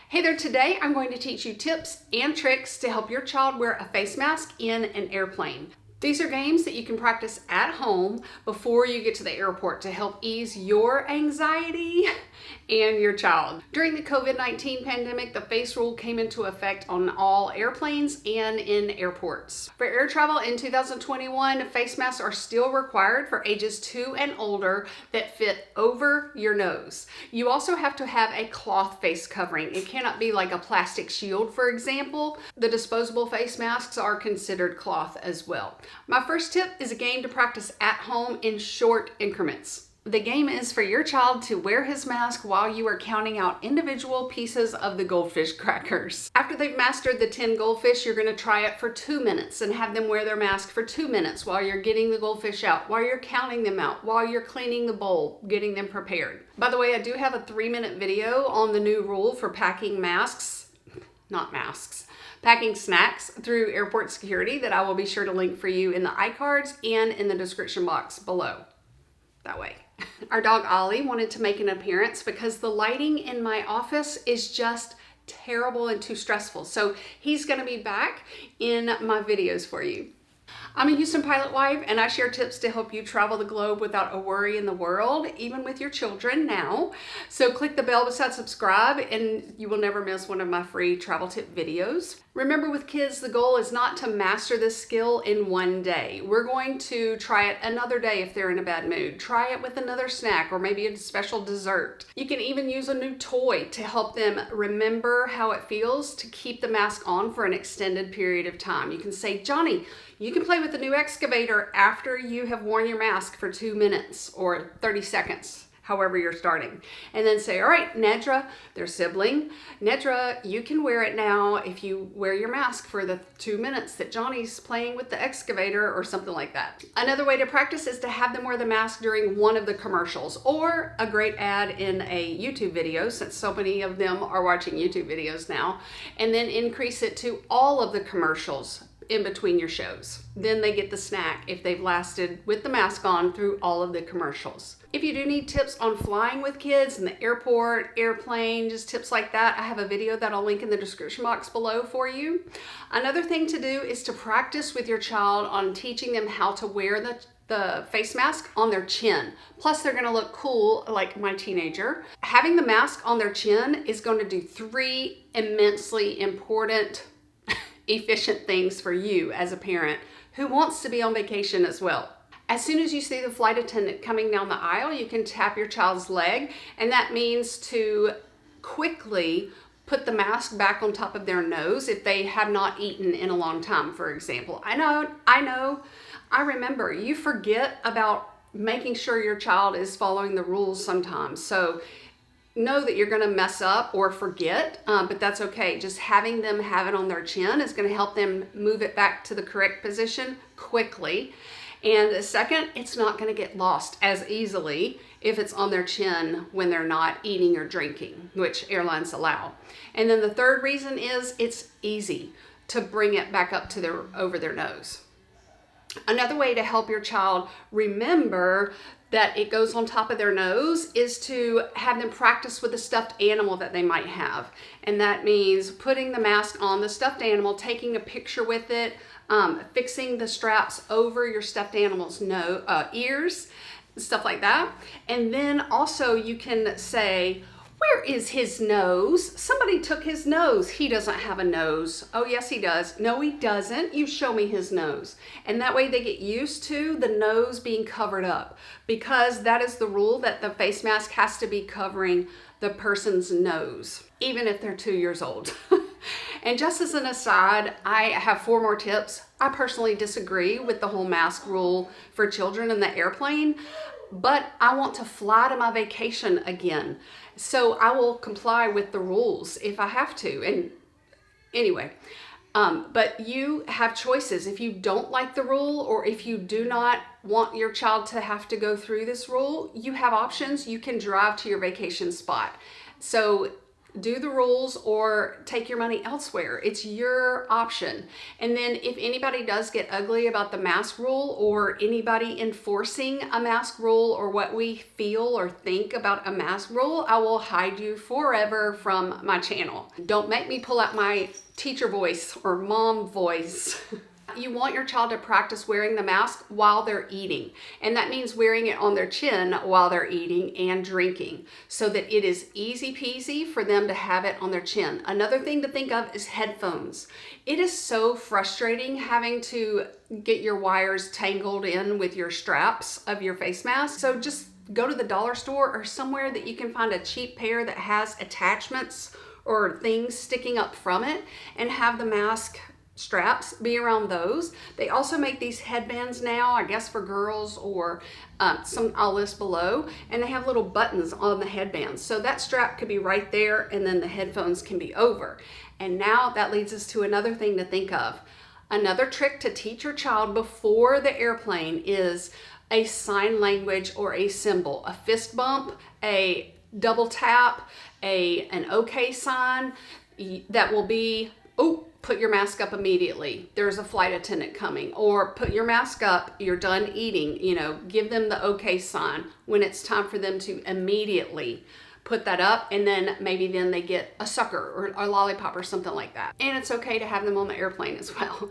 Hey there, today I'm going to teach you tips and tricks to help your child wear a face mask in an airplane. These are games that you can practice at home before you get to the airport to help ease your anxiety and your child. During the COVID-19 pandemic, the face rule came into effect on all airplanes and in airports. For air travel in 2021, face masks are still required for ages 2 and older that fit over your nose. You also have to have a cloth face covering. It cannot be like a plastic shield, for example. The disposable face masks are considered cloth as well. My first tip is a game to practice at home in short increments. The game is for your child to wear his mask while you are counting out individual pieces of the goldfish crackers. After they've mastered the 10 goldfish, you're going to try it for 2 minutes and have them wear their mask for 2 minutes while you're getting the goldfish out, while you're counting them out, while you're cleaning the bowl, getting them prepared. By the way, I do have a 3-minute video on the new rule for packing packing snacks through airport security that I will be sure to link for you in the iCards and in the description box below. That way. Our dog Ollie wanted to make an appearance because the lighting in my office is just terrible and too stressful. So he's going to be back in my videos for you. I'm a Houston pilot wife, and I share tips to help you travel the globe without a worry in the world, even with your children now. So click the bell beside subscribe and you will never miss one of my free travel tip videos. Remember, with kids, the goal is not to master this skill in one day. We're going to try it another day if they're in a bad mood. Try it with another snack or maybe a special dessert. You can even use a new toy to help them remember how it feels to keep the mask on for an extended period of time. You can say, Johnny, you can play with the new excavator after you have worn your mask for 2 minutes or 30 seconds, however you're starting. And then say, all right, Nedra, their sibling, Nedra, you can wear it now if you wear your mask for the 2 minutes that Johnny's playing with the excavator or something like that. Another way to practice is to have them wear the mask during one of the commercials or a great ad in a YouTube video, since so many of them are watching YouTube videos now, and then increase it to all of the commercials in between your shows. Then they get the snack if they've lasted with the mask on through all of the commercials. If you do need tips on flying with kids in the airport, airplane, just tips like that, I have a video that I'll link in the description box below for you. Another thing to do is to practice with your child on teaching them how to wear the face mask on their chin. Plus, they're gonna look cool like my teenager. Having the mask on their chin is going to do 3 immensely important efficient things for you as a parent who wants to be on vacation as well. As soon as you see the flight attendant coming down the aisle, you can tap your child's leg, and that means to quickly put the mask back on top of their nose if they have not eaten in a long time, for example. I know, I remember, you forget about making sure your child is following the rules sometimes. So know that you're going to mess up or forget, but that's okay. Just having them have it on their chin is going to help them move it back to the correct position quickly. And second, it's not going to get lost as easily if it's on their chin when they're not eating or drinking, which airlines allow. And then the third reason is it's easy to bring it back up to over their nose. Another way to help your child remember that it goes on top of their nose is to have them practice with a stuffed animal that they might have. And that means putting the mask on the stuffed animal, taking a picture with it, fixing the straps over your stuffed animal's ears, stuff like that. And then also you can say, where is his nose? Somebody took his nose. He doesn't have a nose. Oh, yes, he does. No, he doesn't. You show me his nose. And that way they get used to the nose being covered up, because that is the rule, that the face mask has to be covering the person's nose, even if they're 2 years old. And just as an aside, I have 4 more tips. I personally disagree with the whole mask rule for children in the airplane, but I want to fly to my vacation again. So I will comply with the rules if I have to. And anyway, but you have choices. If you don't like the rule, or if you do not want your child to have to go through this rule, you have options. You can drive to your vacation spot. So do the rules or take your money elsewhere. It's your option. And then if anybody does get ugly about the mask rule, or anybody enforcing a mask rule, or what we feel or think about a mask rule, I will hide you forever from my channel. Don't make me pull out my teacher voice or mom voice. You want your child to practice wearing the mask while they're eating. And that means wearing it on their chin while they're eating and drinking, so that it is easy peasy for them to have it on their chin. Another thing to think of is headphones. It is so frustrating having to get your wires tangled in with your straps of your face mask. So just go to the dollar store or somewhere that you can find a cheap pair that has attachments or things sticking up from it, and have the mask straps be around those. They also make these headbands now, I guess for girls, or some I'll list below, and they have little buttons on the headbands. So that strap could be right there, and then the headphones can be over. And now that leads us to another thing to think of. Another trick to teach your child before the airplane is a sign language or a symbol, a fist bump, a double tap, an okay sign that will be, oh, put your mask up immediately, there's a flight attendant coming, or put your mask up, you're done eating. Give them the okay sign when it's time for them to immediately put that up, and then maybe then they get a sucker or a lollipop or something like that. And it's okay to have them on the airplane as well.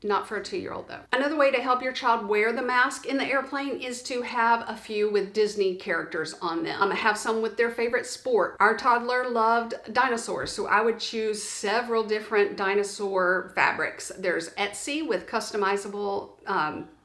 Not for a 2-year-old though. Another way to help your child wear the mask in the airplane is to have a few with Disney characters on them. Have some with their favorite sport. Our toddler loved dinosaurs, so I would choose several different dinosaur fabrics. There's Etsy with customizable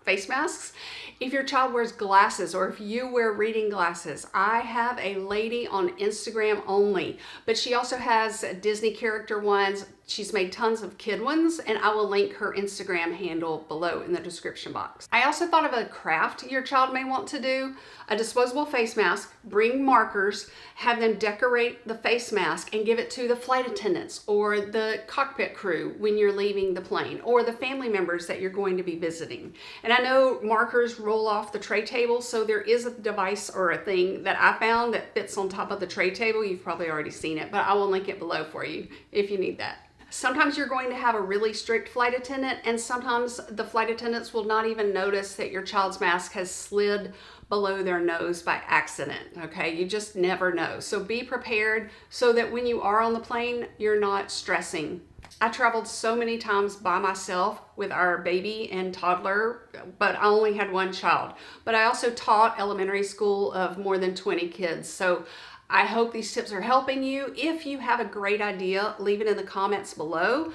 face masks. If your child wears glasses, or if you wear reading glasses, I have a lady on Instagram only, but she also has Disney character ones. She's made tons of kid ones, and I will link her Instagram handle below in the description box. I also thought of a craft your child may want to do. A disposable face mask, bring markers, have them decorate the face mask and give it to the flight attendants or the cockpit crew when you're leaving the plane, or the family members that you're going to be visiting. And I know markers roll off the tray table, so there is a device or a thing that I found that fits on top of the tray table. You've probably already seen it, but I will link it below for you if you need that. Sometimes you're going to have a really strict flight attendant, and sometimes the flight attendants will not even notice that your child's mask has slid below their nose by accident, okay? You just never know. So be prepared so that when you are on the plane, you're not stressing. I traveled so many times by myself with our baby and toddler, but I only had one child. But I also taught elementary school of more than 20 kids. So I hope these tips are helping you. If you have a great idea, leave it in the comments below.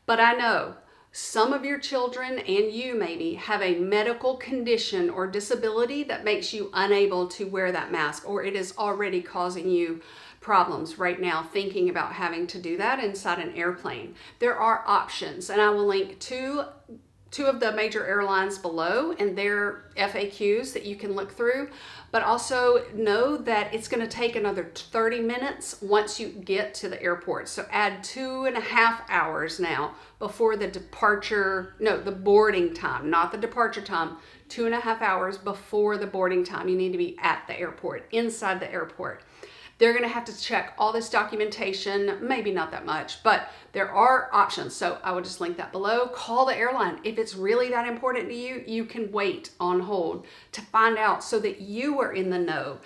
But I know some of your children, and you maybe, have a medical condition or disability that makes you unable to wear that mask, or it is already causing you problems right now thinking about having to do that inside an airplane. There are options, and I will link two of the major airlines below and their FAQs that you can look through. But also know that it's going to take another 30 minutes once you get to the airport. So add 2.5 hours now before the boarding time, not the departure time. 2.5 hours before the boarding time. You need to be at the airport, inside the airport. They're going to have to check all this documentation, maybe not that much, but there are options. So I will just link that below. Call the airline. If it's really that important to you, you can wait on hold to find out so that you are in the know.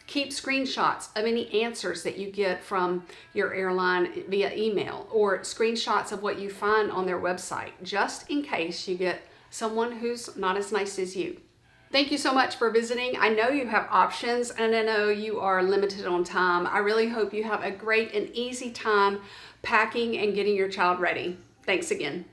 Keep screenshots of any answers that you get from your airline via email, or screenshots of what you find on their website, just in case you get someone who's not as nice as you. Thank you so much for visiting. I know you have options, and I know you are limited on time. I really hope you have a great and easy time packing and getting your child ready. Thanks again.